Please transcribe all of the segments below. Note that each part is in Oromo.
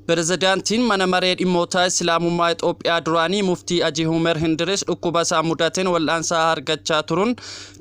Pirezidaantiin mana maree dhimmoota Islaamummaa Itoophiyaa duraanii Muftii Hajii Umer Hindiris dhukkuba isaa mudateen wal'aansa argachaa turuun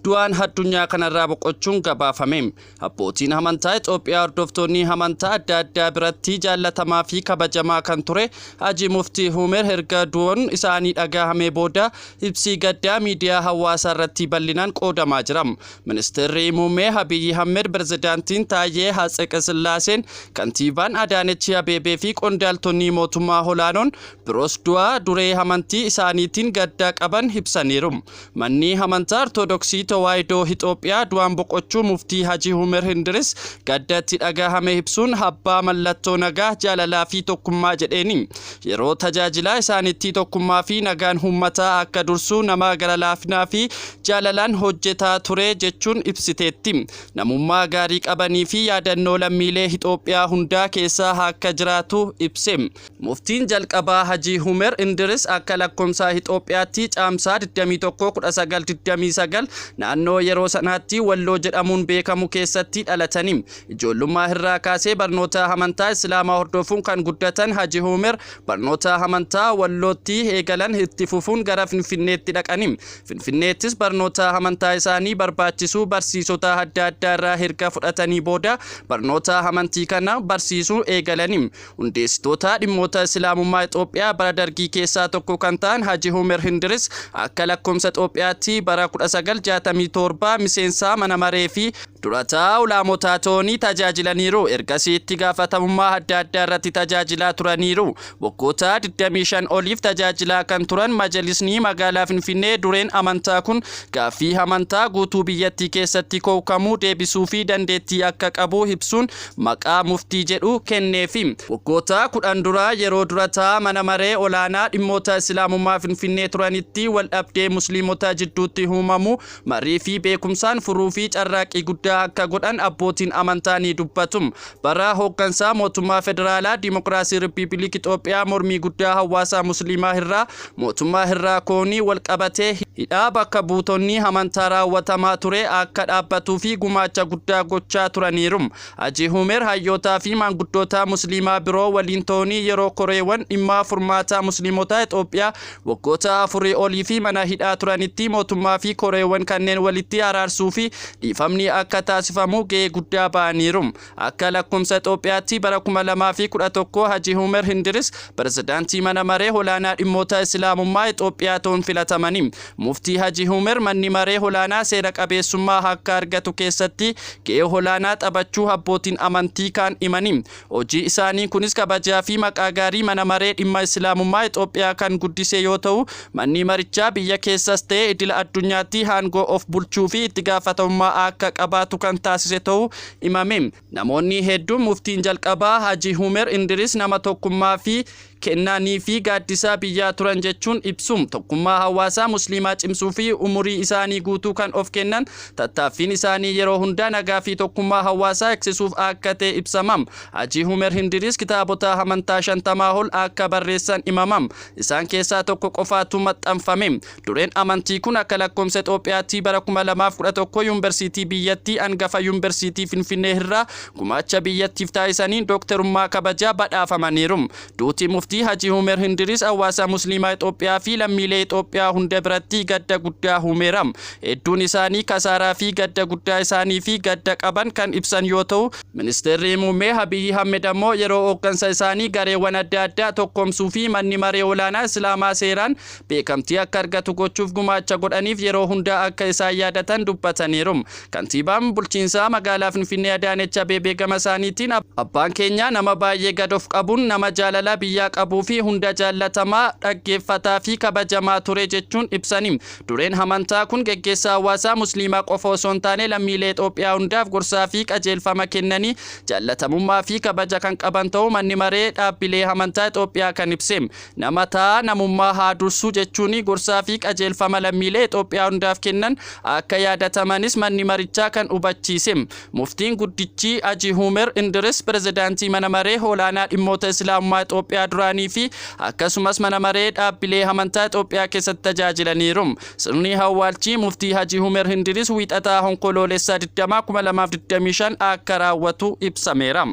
du'aan addunyaa kanarraa boqochuun gabaafame. Abbootiin amantaa Itoophiyaa hordoftoonni amantaa adda addaa biratti jaallatamaa fi kabajamaa kan ture Hajii Muftii Umer erga du'uun isaanii dhagahamee booda ibsii gaddaa miidiyaa hawaasaa irratti bal'inaan qoodamaa jira. Ministeerri muummee Abiy Ahmed, Pirezidaantiin Taayyee Haatseqesillaaseen, Kantiibaan Adaanech Abeebee fi qondaaltonni mootummaa olaanoon biroos du'a duree amantii isaaniitiin gaddaa qaban ibsaniiru. Manni amantaa Ortodoksii Tawaahidoo Itoophiyaa du'aan boqochuu Muftii Hajii Umer Hindiris gaddatti dhagahame ibsuun abbaa mallattoo nagaa, jaalalaa fi tokkummaa jedheeni. Yeroo tajaajilaa isaaniitti tokkummaa fi nagaan uummataa akka dursuu nama gara laafinaa fi jaalalaan hojjetaa ture jechuun ibsiteetti. Namummaa gaarii qabanii fi yaadannoo lammiilee Itoophiyaa hundaa keessaa akka jiraatu ibse. Muftiin jalqabaa Hajii Umer Hindiris akka lakkoofsa Itoophiyaatti caamsaa 21/1929 naannoo yeroo sanaatti Walloo jedhamuun beekamu keessatti dhalatanii. Ijoollummaa irraa kaasee barnoota amantaa Islaamaa hordofuun kan guddatan Hajii Umer barnoota amantaa Wallootti eegalan itti fufuun gara Finfinneetti dhaqanii. Finfinneettis barnoota amantaa isaanii barbaachisu barsiisota adda addaa irraa erga fudhatanii booda barnoota amantii kana barsiisuu eegalanii. Hundeessitoota dhimmoota Islaamummaa Itoophiyaa bara dargii keessaa tokko kan ta'an Hajii Umer Hindiris akka lakkoofsa Itoophiyaatti bara 1967 miseensa mana maree fi durataa ulaamotaa ta'anii tajaajilaniiru. Ergasii itti gaafatamummaa adda addaa irratti tajaajilaa turaniiru. Waggoota 25 oliif tajaajilaa kan turan Majlisni magaalaa Finfinnee dureen amantaa kun gaaffii amantaa guutuu biyyattii keessatti kookamuu deebisuu fi dandeettii akka qabu ibsuun maqaa muftii jedhu kenneefi. Waggoota 10 dura yeroo durataa mana maree olaanaa dhimmoota Islaamummaa Finfinnee turanitti waldhabdee musliimota jidduutti uumamu marii fi beekumsaan furuu fi carraaqii guddaa akka godhan abbootiin amantaa ni dubbatu. Bara hooggansaa mootummaa federaalaa Dimokiraasii Riippaabilikii Itoophiyaa mormii guddaa hawaasa musliimaa irraa mootummaa irraa koonii walqabatee hidhaa bakka buutonni amantaa raawwatamaa ture akka dhaabbatuu fi gumaacha guddaa gochaa turaniiru. Hajii Umer hayyootaa fi maanguddoota musliimaa biroo waliin ta'anii yeroo koreewwan dhimma furmaata musliimota Itoophiyaa waggoota 4 olii fi mana hidhaa turanitti mootummaa fi koreewwan kanneen walitti araarsuu fi dhiifamni akka taasifamu gahee guddaa ba'aniiru. Akka lakkoofsa Itoophiyaatti bara 2011 Hajii Umer Hindiris pirezidaantii mana maree olaanaa dhimmoota Islaamummaa Itoophiyaa ta'uun filatamanii. Muftii Hajii Umer manni maree olaanaa seera qabeessummaa akka argatu keessatti gahee olaanaa taphachuu abbootiin amantii kan himanii. Hojii isaanii kunis kabajaa fi maqaa gaarii mana maree dhimma Islaamummaa Itoophiyaa kan guddise yoo ta'u, manni marichaa biyya keessas ta'e idila addunyaatti aangoo of bulchuu fi itti gaafatamummaa akka qabaatu kan taasise ta'uu himame. Namoonni hedduun muftiin jalqabaa Hajii Umer Hindiris nama tokkummaa fi kennaanii fi gaaddisaa biyyaa turan jechuun ibsum. Tokkummaa hawaasaa musliimaa cimsuu fi umurii isaanii guutuu kan of kennan, tattaaffiin isaanii yeroo hundaa nagaa fi tokkummaa hawaasaa eegsisuuf akka ta'e ibsamam. Hajii Umer Hindiris kitaabota amantaa 50 ol akka barreessan himamam. Isaan keessaa tokko qofaatu maxxanfame. Dureen amantii kun akka lakkoofsa Itoophiyaatti bara 2011 yuunivarsiitii biyyattii hangafa yuunivarsiitii Finfinnee irraa gumaacha biyyattiif taasisaniin dooktarummaa kabajaa badhaafamaniiru. Duuti Muftii Hajii Umer Hindiris hawaasa musliimaa Itoophiyaa fi lammiilee Itoophiyaa hunda biratti gadda guddaa uumeera. Hedduun isaanii kasaaraa fi gadda guddaa isaanii fi gadda qaban kan ibsan yoo ta'u, Ministeerri muummee Abiy Ahmed ammoo yeroo hooggansa isaanii gareewwan adda addaa tokkoomsuu fi manni maree olaanaa Islaamaa seeraan beekamtii akka argatu gochuuf gumaacha godhaniif yeroo hundaa akka isaan yaadatan dubbataniiru. Kantiibaan bulchiinsaa magaalaa Finfinnee Adaanech Abeebee gama isaaniitiin abbaan keenya nama baay'ee gad of qabuun nama jaalala biyyaa qabuu fi hunda jaallatamaa, dhaggeeffataa fi kabajamaa ture jechuun ibsanii. Dureen amantaa kun geggeessaa hawaasaa musliimaa qofa osoo hin taane lammiilee Itoophiyaa hundaaf gorsaa fi qajeelfama kennanii jaallatamummaa fi kabaja kan qaban ta'uu manni maree dhaabbilee amantaa Itoophiyaa kan ibse. Nama ta'a namummaa haa dursu jechuun gorsaa fi qajeelfama lammiilee Itoophiyaa hundaaf kennan akka yaadatamanis manni marichaa kan hubachiise. Muftiin guddichi Hajii Umer Hindiris pirezidaantii mana maree olaanaa dhimmoota Islaamummaa Itoophiyaa duraanii fi akkasumas mana maree dhaabbilee amantaa Itoophiyaa keessatti tajaajilaniiru. Sirni awwaalchi Muftii Hajii Umer Hindiris wiixataa Onkoloolessa 20 2025 akka raawwatu ibsameera.